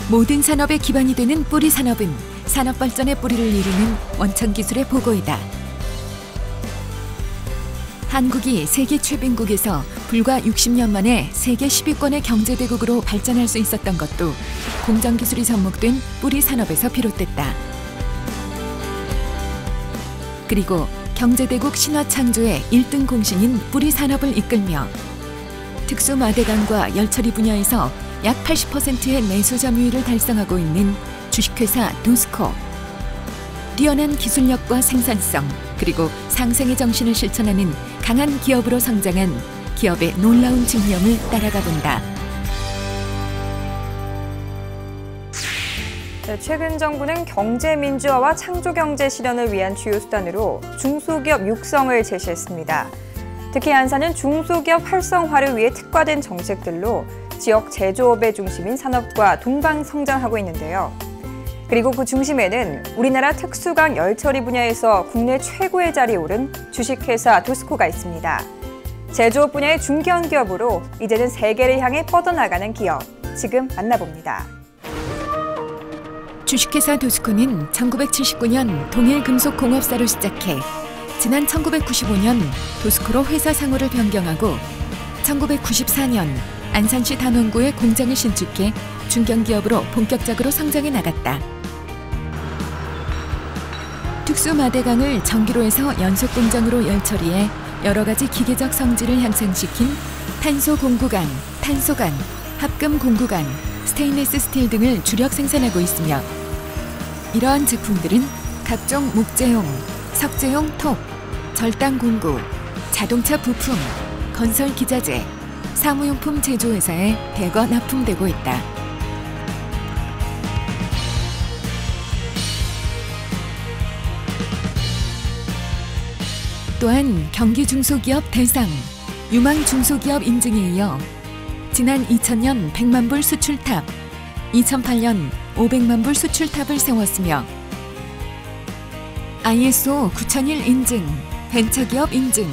모든 산업의 기반이 되는 뿌리 산업은 산업 발전의 뿌리를 이루는 원천 기술의 보고이다. 한국이 세계 최빈국에서 불과 60년 만에 세계 10위권의 경제대국으로 발전할 수 있었던 것도 공정 기술이 접목된 뿌리 산업에서 비롯됐다. 그리고 경제대국 신화 창조의 1등 공신인 뿌리 산업을 이끌며 특수 마대강과 열처리 분야에서 약 80%의 매수 점유율을 달성하고 있는 주식회사 도스코. 뛰어난 기술력과 생산성, 그리고 상생의 정신을 실천하는 강한 기업으로 성장한 기업의 놀라운 집념을 따라가 본다. 최근 정부는 경제민주화와 창조경제 실현을 위한 주요 수단으로 중소기업 육성을 제시했습니다. 특히 안산은 중소기업 활성화를 위해 특화된 정책들로 지역 제조업의 중심인 산업과 동방 성장하고 있는데요. 그리고 그 중심에는 우리나라 특수강 열처리 분야에서 국내 최고의 자리에 오른 주식회사 도스코가 있습니다. 제조업 분야의 중견 기업으로 이제는 세계를 향해 뻗어나가는 기업, 지금 만나봅니다. 주식회사 도스코는 1979년 동일금속공업사로 시작해 지난 1995년 도스코로 회사 상호를 변경하고 1994년 안산시 단원구에 공장을 신축해 중견기업으로 본격적으로 성장해 나갔다. 특수마대강을 전기로에서 연속공정으로 열처리해 여러 가지 기계적 성질을 향상시킨 탄소공구관, 탄소관, 합금공구관, 스테인리스 스틸 등을 주력 생산하고 있으며 이러한 제품들은 각종 목재용, 석재용 톱, 절단공구, 자동차 부품, 건설 기자재, 사무용품 제조회사에 대거 납품되고 있다. 또한 경기 중소기업 대상, 유망 중소기업 인증에 이어 지난 2000년 100만 불 수출탑, 2008년 500만 불 수출탑을 세웠으며 ISO 9001 인증, 벤처기업 인증,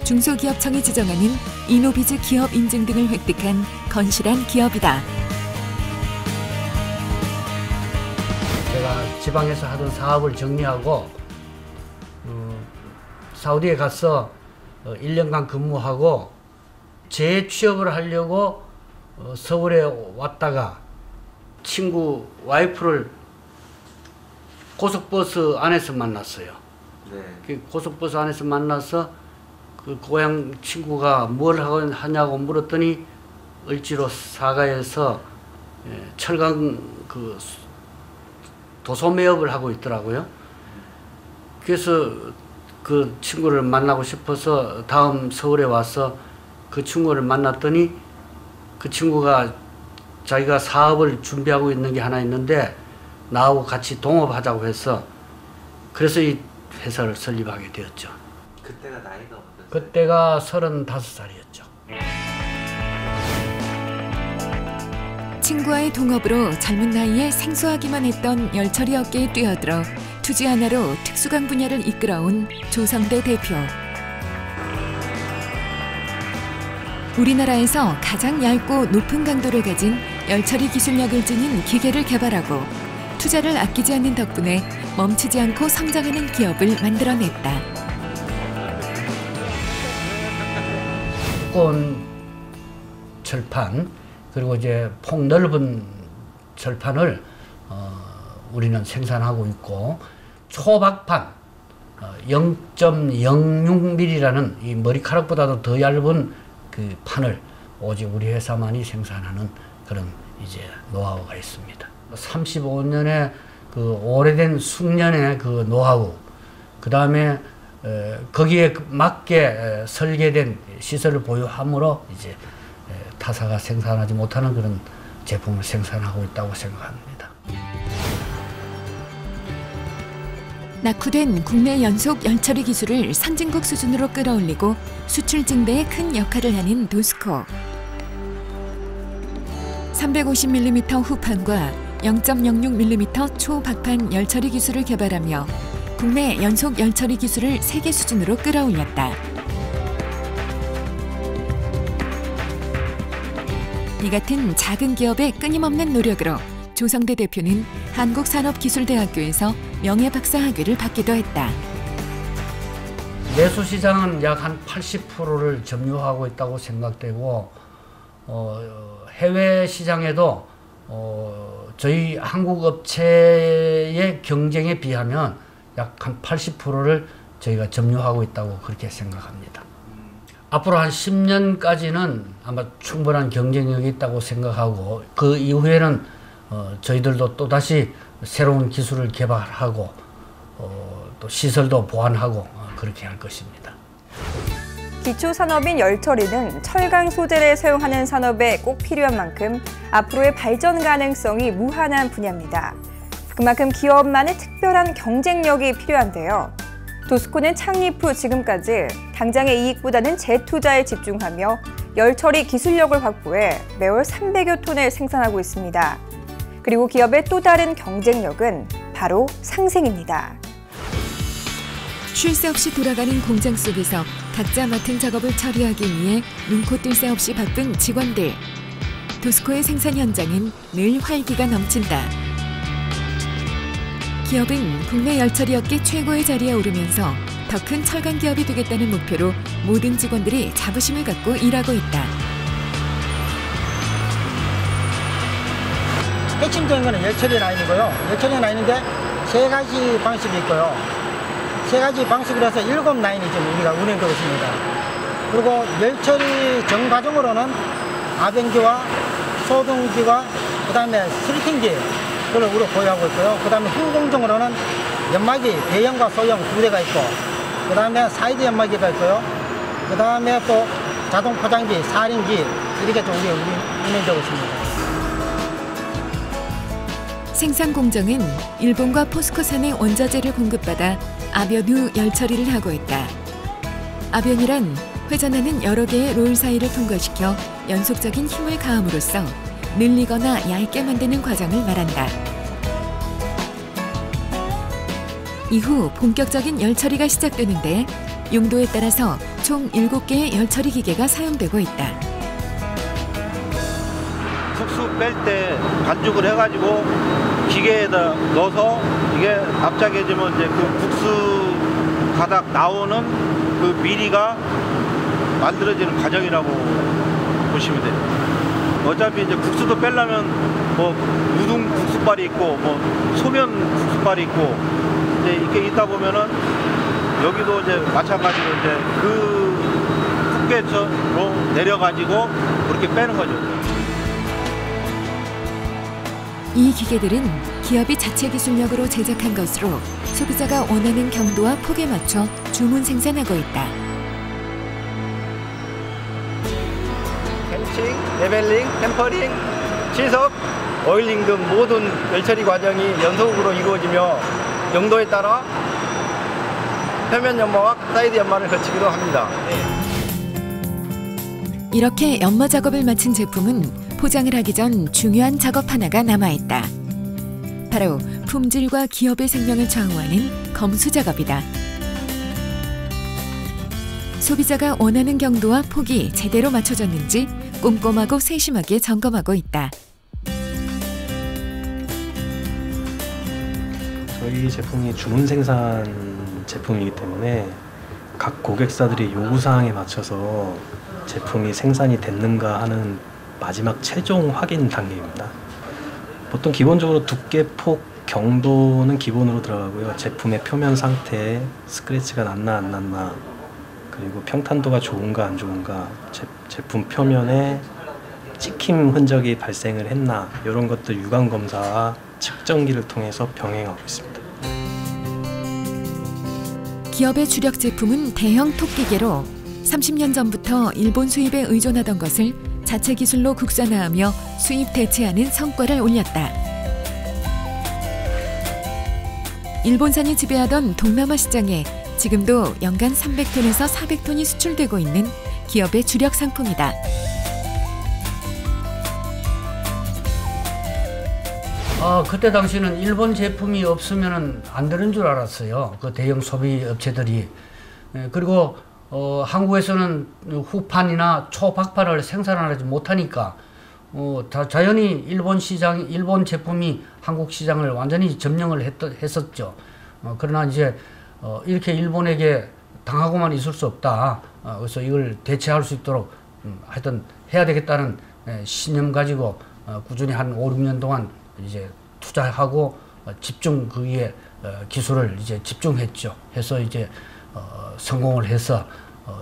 중소기업청이 지정하는 이노비즈 기업 인증 등을 획득한 건실한 기업이다. 제가 지방에서 하던 사업을 정리하고 사우디에 가서 1년간 근무하고 재취업을 하려고 서울에 왔다가 친구 와이프를 고속버스 안에서 만났어요. 네. 고속버스 안에서 만나서 그 고향 친구가 뭘 하냐고 물었더니 을지로 사가에서 철강 그 도소 매업을 하고 있더라고요. 그래서 그 친구를 만나고 싶어서 다음 서울에 와서 그 친구를 만났더니 그 친구가 자기가 사업을 준비하고 있는 게 하나 있는데 나하고 같이 동업하자고 해서 그래서 이 회사를 설립하게 되었죠. 그때가 나이가 어떠세요? 그때가 35살이었죠. 친구와의 동업으로 젊은 나이에 생소하기만 했던 열처리 업계에 뛰어들어 투지 하나로 특수강 분야를 이끌어온 조성대 대표. 우리나라에서 가장 얇고 높은 강도를 가진 열처리 기술력을 지닌 기계를 개발하고 투자를 아끼지 않는 덕분에 멈추지 않고 성장하는 기업을 만들어냈다. 두꺼운 철판 그리고 이제 폭 넓은 철판을 우리는 생산하고 있고 초박판 0.06mm라는 이 머리카락보다도 더 얇은 그 판을 오직 우리 회사만이 생산하는 그런 이제 노하우가 있습니다. 35년의 그 오래된 숙련의 그 노하우, 그 다음에 거기에 맞게 설계된 시설을 보유함으로 이제 타사가 생산하지 못하는 그런 제품을 생산하고 있다고 생각합니다. 낙후된 국내 연속 열처리 기술을 선진국 수준으로 끌어올리고 수출 증대에 큰 역할을 하는 도스코. 350mm 후판과 0.06mm 초박판 열처리 기술을 개발하며 국내 연속 열처리 기술을 세계 수준으로 끌어올렸다. 이 같은 작은 기업의 끊임없는 노력으로 조성대 대표는 한국산업기술대학교에서 명예박사학위를 받기도 했다. 내수시장은 약 한 80%를 점유하고 있다고 생각되고 해외 시장에도 저희 한국 업체의 경쟁에 비하면 약 한 80%를 저희가 점유하고 있다고 그렇게 생각합니다. 앞으로 한 10년까지는 아마 충분한 경쟁력이 있다고 생각하고 그 이후에는 저희들도 또다시 새로운 기술을 개발하고 또 시설도 보완하고 그렇게 할 것입니다. 기초산업인 열처리는 철강 소재를 사용하는 산업에 꼭 필요한 만큼 앞으로의 발전 가능성이 무한한 분야입니다. 그만큼 기업만의 특별한 경쟁력이 필요한데요. 도스코는 창립 후 지금까지 당장의 이익보다는 재투자에 집중하며 열처리 기술력을 확보해 매월 300여 톤을 생산하고 있습니다. 그리고 기업의 또 다른 경쟁력은 바로 상생입니다. 쉴 새 없이 돌아가는 공장 속에서 각자 맡은 작업을 처리하기 위해 눈코 뜰 새 없이 바쁜 직원들. 도스코의 생산 현장은 늘 활기가 넘친다. 기업은 국내 열처리 업계 최고의 자리에 오르면서 더 큰 철강 기업이 되겠다는 목표로 모든 직원들이 자부심을 갖고 일하고 있다. 핵심적인 것은 열처리 라인이고요. 열처리 라인인데 3가지 방식이 있고요. 3가지 방식으로 해서 7라인이 지금 우리가 운영되고 있습니다. 그리고 열처리 전 과정으로는 아변기와 소등기와 그다음에 슬팅기 그걸 우리가 보유하고 있고요. 그다음에 후공정으로는 연마기 대형과 소형 2대가 있고 그다음에 사이드 연마기가 있고요. 그다음에 또 자동 포장기, 사링기 이렇게 좀 우리가 운영되고 있습니다. 생산 공정은 일본과 포스코산의 원자재를 공급받아 아변 후 열처리를 하고 있다. 아변이란 회전하는 여러 개의 롤 사이를 통과시켜 연속적인 힘을 가함으로써 늘리거나 얇게 만드는 과정을 말한다. 이후 본격적인 열처리가 시작되는데 용도에 따라서 총 7개의 열처리 기계가 사용되고 있다. 국수 뺄 때 반죽을 해가지고 기계에다 넣어서 이게 납작해지면 이제 그 국수 가닥 나오는 그 미리가 만들어지는 과정이라고 보시면 돼요. 어차피 이제 국수도 빼려면 뭐 우동 국수발이 있고 뭐 소면 국수발이 있고 이제 이렇게 있다 보면은 여기도 이제 마찬가지로 이제 그 흑배처로 내려가지고 그렇게 빼는 거죠. 이 기계들은 기업이 자체 기술력으로 제작한 것으로 소비자가 원하는 경도와 폭에 맞춰 주문 생산하고 있다. 햄칭, 레벨링, 템퍼링, 치석, 오일링 등 모든 열처리 과정이 연속으로 이루어지며 용도에 따라 표면 연마와 사이드 연마를 거치기도 합니다. 이렇게 연마 작업을 마친 제품은 포장을 하기 전 중요한 작업 하나가 남아있다. 바로 품질과 기업의 생명을 좌우하는 검수 작업이다. 소비자가 원하는 경도와 폭이 제대로 맞춰졌는지 꼼꼼하고 세심하게 점검하고 있다. 저희 제품이 주문 생산 제품이기 때문에 각 고객사들의 요구사항에 맞춰서 제품이 생산이 됐는가 하는 마지막 최종 확인 단계입니다. 보통 기본적으로 두께, 폭, 경도는 기본으로 들어가고요. 제품의 표면 상태, 스크래치가 났나 안 났나, 그리고 평탄도가 좋은가 안 좋은가, 제품 표면에 찍힘 흔적이 발생을 했나, 이런 것들 유관 검사와 측정기를 통해서 병행하고 있습니다. 기업의 주력 제품은 대형 톡기계로 30년 전부터 일본 수입에 의존하던 것을 자체 기술로 국산화하며 수입 대체하는 성과를 올렸다. 일본산이 지배하던 동남아 시장에 지금도 연간 300톤에서 400톤이 수출되고 있는 기업의 주력 상품이다. 그때 당시는 일본 제품이 없으면 안 되는 줄 알았어요. 그 대형 소비 업체들이. 그리고 한국에서는 후판이나 초박판을 생산하지 못하니까 자연히 일본 제품이 한국 시장을 완전히 점령을 했었죠. 그러나 이제 이렇게 일본에게 당하고만 있을 수 없다. 그래서 이걸 대체할 수 있도록 하여튼 해야 되겠다는 신념 가지고 꾸준히 한 5, 6년 동안 이제 투자하고 집중 그 위에 기술을 이제 집중했죠. 해서 이제 성공을 해서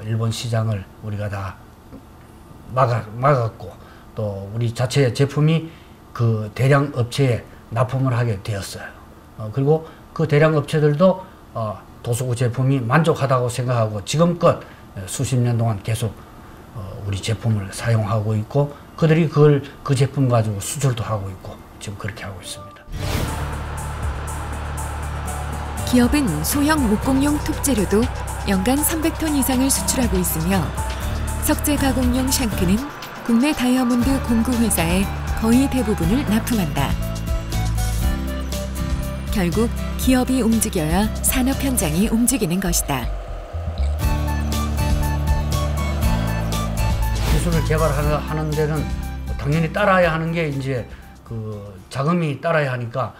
일본 시장을 우리가 다 막았고 또 우리 자체 제품이 그 대량 업체에 납품을 하게 되었어요. 그리고 그 대량 업체들도 도수구 제품이 만족하다고 생각하고 지금껏 수십 년 동안 계속 우리 제품을 사용하고 있고 그들이 그 제품 가지고 수출도 하고 있고 지금 그렇게 하고 있습니다. 기업은 소형 목공용 톱재료도 연간 300톤 이상을 수출하고 있으며 석재 가공용 샹크는 국내 다이아몬드 공구 회사의 거의 대부분을 납품한다. 결국 기업이 움직여야 산업 현장이 움직이는 것이다. 기술을 개발하는 데는 당연히 따라야 하는 게 이제 그 자금이 따라야 하니까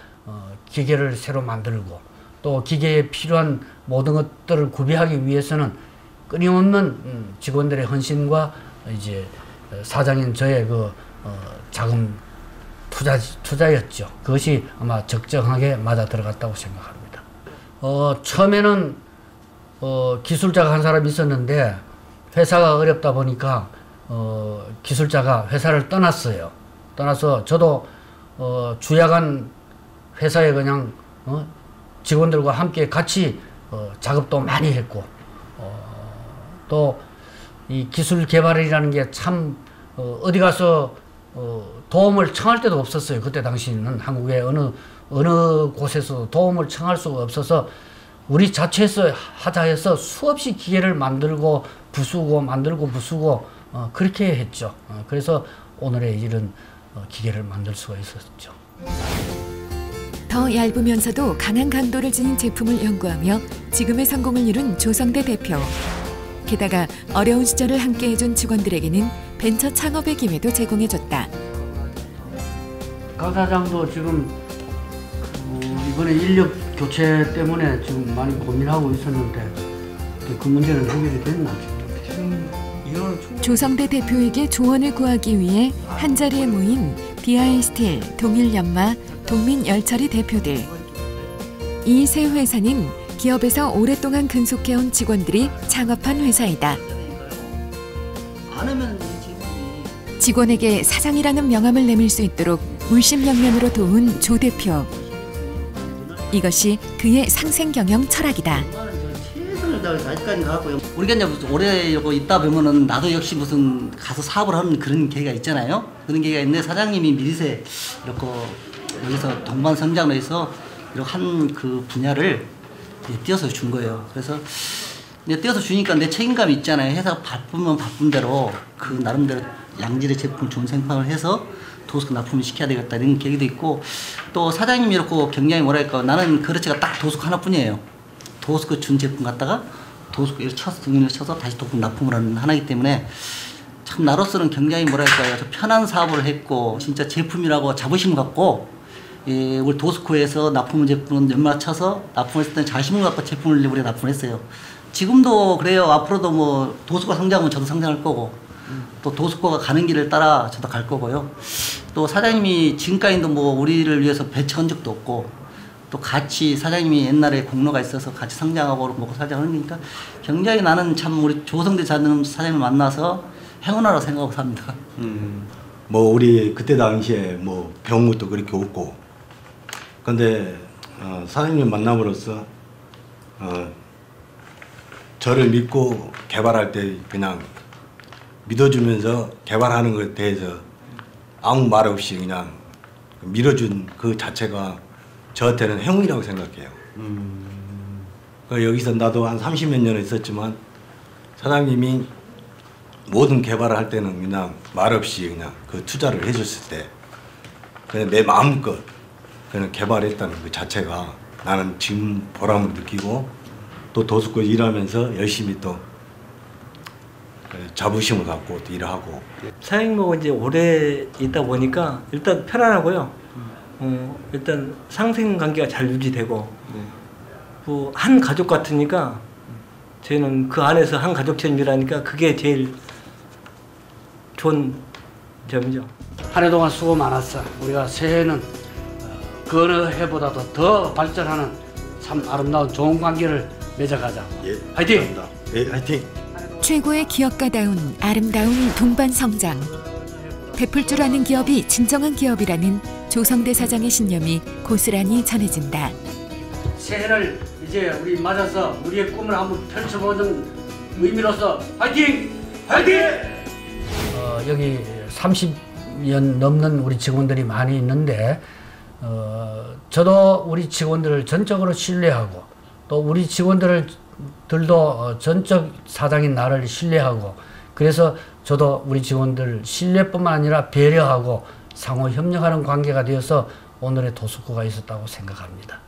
기계를 새로 만들고 또 기계에 필요한 모든 것들을 구비하기 위해서는 끊임없는 직원들의 헌신과 이제 사장인 저의 그 자금 투자였죠. 그것이 아마 적정하게 맞아 들어갔다고 생각합니다. 처음에는 기술자가 한 사람이 있었는데 회사가 어렵다 보니까 기술자가 회사를 떠났어요. 떠나서 저도 주야간 회사에 그냥 직원들과 함께 같이 작업도 많이 했고 또 이 기술 개발이라는 게 참 어디 가서 도움을 청할 데도 없었어요. 그때 당시에는 한국의 어느 곳에서 도움을 청할 수가 없어서 우리 자체에서 하자 해서 수없이 기계를 만들고 부수고 그렇게 했죠. 그래서 오늘의 이런 기계를 만들 수가 있었죠. 더 얇으면서도 강한 강도를 지닌 제품을 연구하며 지금의 성공을 이룬 조성대 대표. 게다가 어려운 시절을 함께 해준 직원들에게는 벤처 창업의 기회도 제공해줬다. 강 사장도 지금 이번에 인력 교체 때문에 지금 많이 고민하고 있었는데 그 문제는 해결이 됐나? 조성대 대표에게 조언을 구하기 위해 한자리에 모인 DI스틸, 동일연마, 동민열처리 대표들. 이 세 회사는 기업에서 오랫동안 근속해온 직원들이 창업한 회사이다. 직원에게 사장이라는 명함을 내밀 수 있도록 물심양면으로 도운 조 대표. 이것이 그의 상생 경영 철학이다. 최선을 다해서 아직까지 가고요. 우리가 이제 오래 있다 보면은 나도 역시 무슨 가서 사업을 하는 그런 계기가 있잖아요. 그런 계기가 있는데 사장님이 미리세 이렇게 여기서 동반 성장을 해서 이렇게 한 그 분야를 띄어서 준 거예요. 그래서 띄어서 주니까 내 책임감이 있잖아요. 회사가 바쁘면 바쁜 대로 그 나름대로 양질의 제품을 좋은 생산을 해서 도수코 납품을 시켜야 되겠다 이런 계기도 있고 또 사장님이 이렇게 굉장히 뭐랄까 나는 거래처가 딱 도수코 하나뿐이에요. 도수코 준 제품 갖다가 도수코 등을 쳐서 다시 도품 납품을 하는 하나이기 때문에 참 나로서는 굉장히 뭐랄까요 편한 사업을 했고 진짜 제품이라고 자부심 갖고 우리 도수코에서 납품 제품은 연말 쳐서 납품했을 때 자신을 갖고 제품을 우리가 납품했어요. 지금도 그래요. 앞으로도 뭐 도수코 성장하면 저도 성장할 거고 또 도수코가 가는 길을 따라 저도 갈 거고요. 또 사장님이 지금까지도 뭐 우리를 위해서 배척한 적도 없고 또 같이 사장님이 옛날에 공로가 있어서 같이 성장하고 먹고 살자고 하는 거니까 굉장히 나는 참 우리 조성대 사장님을 만나서 행운하라고 생각하고 삽니다. 뭐 우리 그때 당시에 뭐 배운 것도 그렇게 없고 근데 사장님 만남으로써 저를 믿고 개발할 때 그냥 믿어주면서 개발하는 것에 대해서 아무 말 없이 그냥 밀어준 그 자체가 저한테는 행운이라고 생각해요. 여기서 나도 한 30몇 년 있었지만 사장님이 모든 개발을 할 때는 그냥 말 없이 그냥 그 투자를 해줬을 때 그냥 내 마음껏 그냥 개발했다는 그 자체가 나는 지금 보람을 느끼고 또 도수코 일하면서 열심히 또 자부심을 갖고 또 일하고. 사장님하고 이제 오래 있다 보니까 일단 편안하고요. 일단 상생 관계가 잘 유지되고 뭐 한 가족 같으니까 저희는 그 안에서 한 가족처럼 일하니까 그게 제일 좋은 점이죠. 한 해 동안 수고 많았어. 우리가 새해는 그 어느 해보다도 더 발전하는 참 아름다운 좋은 관계를 맺어가자. 예, 화이팅! 예, 화이팅! 최고의 기업가다운 아름다운 동반 성장. 베풀 줄 아는 기업이 진정한 기업이라는 조성대 사장의 신념이 고스란히 전해진다. 새해를 이제 우리 맞아서 우리의 꿈을 한번 펼쳐보는 의미로서 화이팅! 화이팅! 여기 30년 넘는 우리 직원들이 많이 있는데 저도 우리 직원들을 전적으로 신뢰하고 또 우리 직원들도 전적 사장인 나를 신뢰하고 그래서 저도 우리 직원들 신뢰뿐만 아니라 배려하고 상호 협력하는 관계가 되어서 오늘의 도스코가 있었다고 생각합니다.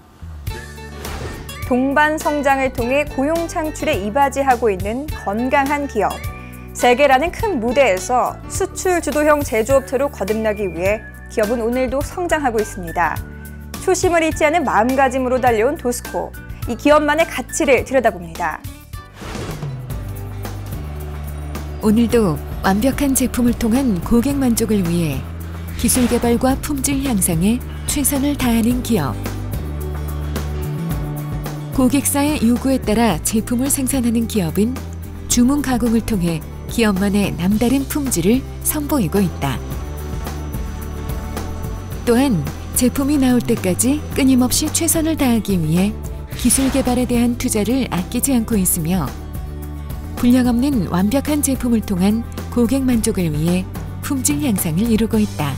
동반 성장을 통해 고용 창출에 이바지하고 있는 건강한 기업. 세계라는 큰 무대에서 수출 주도형 제조업체로 거듭나기 위해 기업은 오늘도 성장하고 있습니다. 초심을 잊지 않은 마음가짐으로 달려온 도스코. 이 기업만의 가치를 들여다봅니다. 오늘도 완벽한 제품을 통한 고객 만족을 위해 기술 개발과 품질 향상에 최선을 다하는 기업. 고객사의 요구에 따라 제품을 생산하는 기업은 주문 가공을 통해 기업만의 남다른 품질을 선보이고 있다. 또한 제품이 나올 때까지 끊임없이 최선을 다하기 위해 기술 개발에 대한 투자를 아끼지 않고 있으며 불량 없는 완벽한 제품을 통한 고객 만족을 위해 품질 향상을 이루고 있다.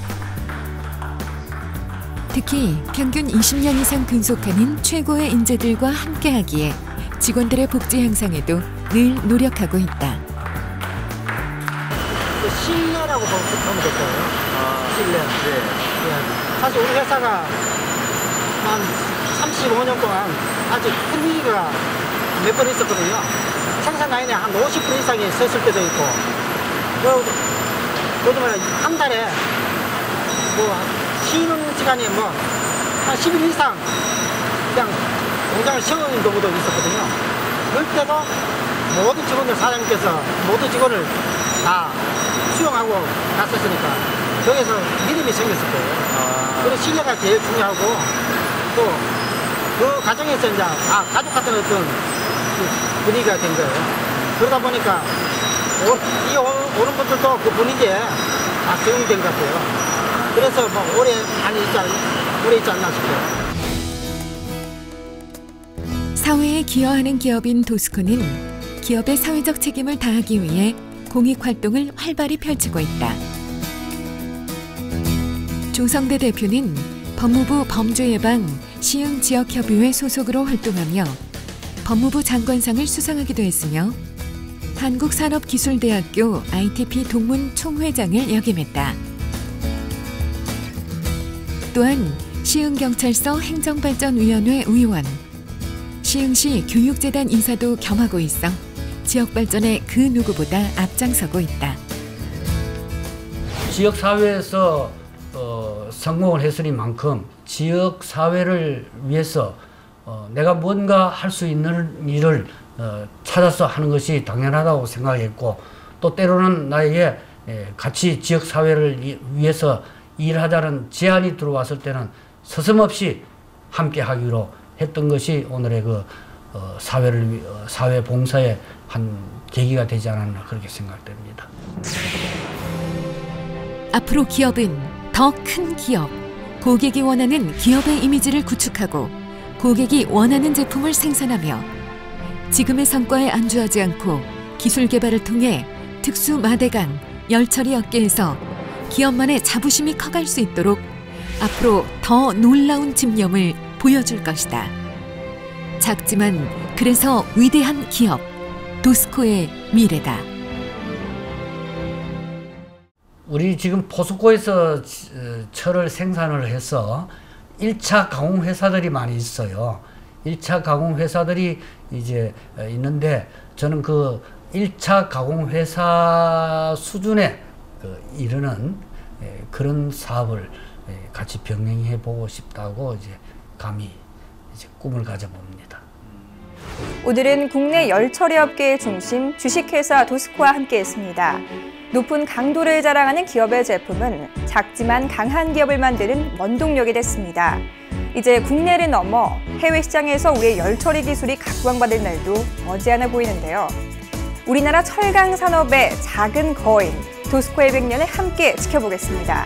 특히 평균 20년 이상 근속하는 최고의 인재들과 함께하기에 직원들의 복지 향상에도 늘 노력하고 있다. 신뢰라고 보면 될 거예요. 신뢰. 네. 사실 우리 회사가 한 35년 동안 아주 큰 위기가 몇 번 있었거든요. 생산 라인에 한 50% 이상이 섰을 때도 있고, 그러면 한 달에 뭐 쉬는 시간이 뭐 한 10일 이상 그냥 공장을 쉬는 경우도 있었거든요. 그럴 때도 모든 직원들 사장님께서 모든 직원을 다 수용하고 갔었으니까 여기서 믿음이 생겼을 거예요. 그리고 신뢰가 제일 중요하고 또 그 과정에서 이제 가족 같은 어떤 분위기가 된 거예요. 그러다 보니까 이 오는 분들도 그 분위기에 적응이 된 것 같아요. 그래서 뭐 오래 있지 않나 싶어요. 사회에 기여하는 기업인 도스코는 기업의 사회적 책임을 다하기 위해 공익활동을 활발히 펼치고 있다. 조성대 대표는 법무부 범죄예방 시흥지역협의회 소속으로 활동하며 법무부 장관상을 수상하기도 했으며 한국산업기술대학교 ITP 동문 총회장을 역임했다. 또한 시흥경찰서 행정발전위원회 위원, 시흥시 교육재단 이사도 겸하고 있어 지역 발전에 그 누구보다 앞장서고 있다. 지역사회에서 성공을 했으니만큼 지역사회를 위해서 내가 뭔가 할 수 있는 일을 찾아서 하는 것이 당연하다고 생각했고 또 때로는 나에게 같이 지역사회를 위해서 일하자는 제안이 들어왔을 때는 서슴없이 함께 하기로 했던 것이 오늘의 그 사회 봉사의 한 계기가 되지 않았나 그렇게 생각됩니다. 앞으로 기업은 더 큰 기업, 고객이 원하는 기업의 이미지를 구축하고 고객이 원하는 제품을 생산하며 지금의 성과에 안주하지 않고 기술 개발을 통해 특수 마대강, 열처리 업계에서 기업만의 자부심이 커갈 수 있도록 앞으로 더 놀라운 집념을 보여줄 것이다. 작지만 그래서 위대한 기업, 도스코의 미래다. 우리 지금 포스코에서 철을 생산을 해서 1차 가공 회사들이 많이 있어요. 1차 가공 회사들이 이제 있는데 저는 그 1차 가공회사 수준에 이르는 그런 사업을 같이 병행해 보고 싶다고 이제 감히 이제 꿈을 가져봅니다. 오늘은 국내 열처리 업계의 중심 주식회사 도스코와 함께했습니다. 높은 강도를 자랑하는 기업의 제품은 작지만 강한 기업을 만드는 원동력이 됐습니다. 이제 국내를 넘어 해외 시장에서 우리의 열처리 기술이 각광받을 날도 머지않아 보이는데요. 우리나라 철강 산업의 작은 거인 도스코의 100년을 함께 지켜보겠습니다.